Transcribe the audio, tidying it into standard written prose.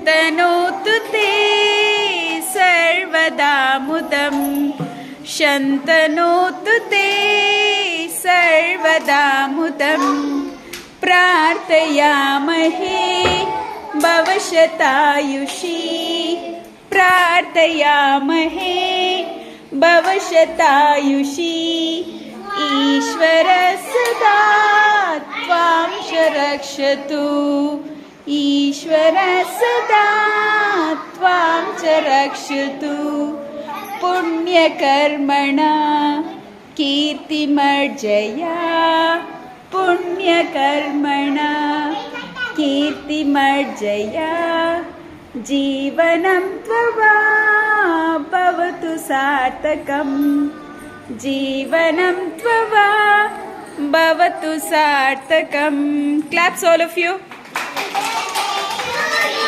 शन्तनोतु ते सर्वदा मुदं शन्तनोतु ते सर्वदा मुदं प्रार्थयामहे भवशतायुषी प्रार्थयामहे भवशतायुषी ईश्वर सदा त्वां रक्षतु ईश्वर सदा त्वां च रक्षतु पुण्यकर्मणा कीर्तिमर्जया पुण्यकर्मणा कीर्तिमर्जया जीवनं त्ववा भवतु सार्थकम् जीवनं त्ववा भवतु सार्थकम्. Claps all of you.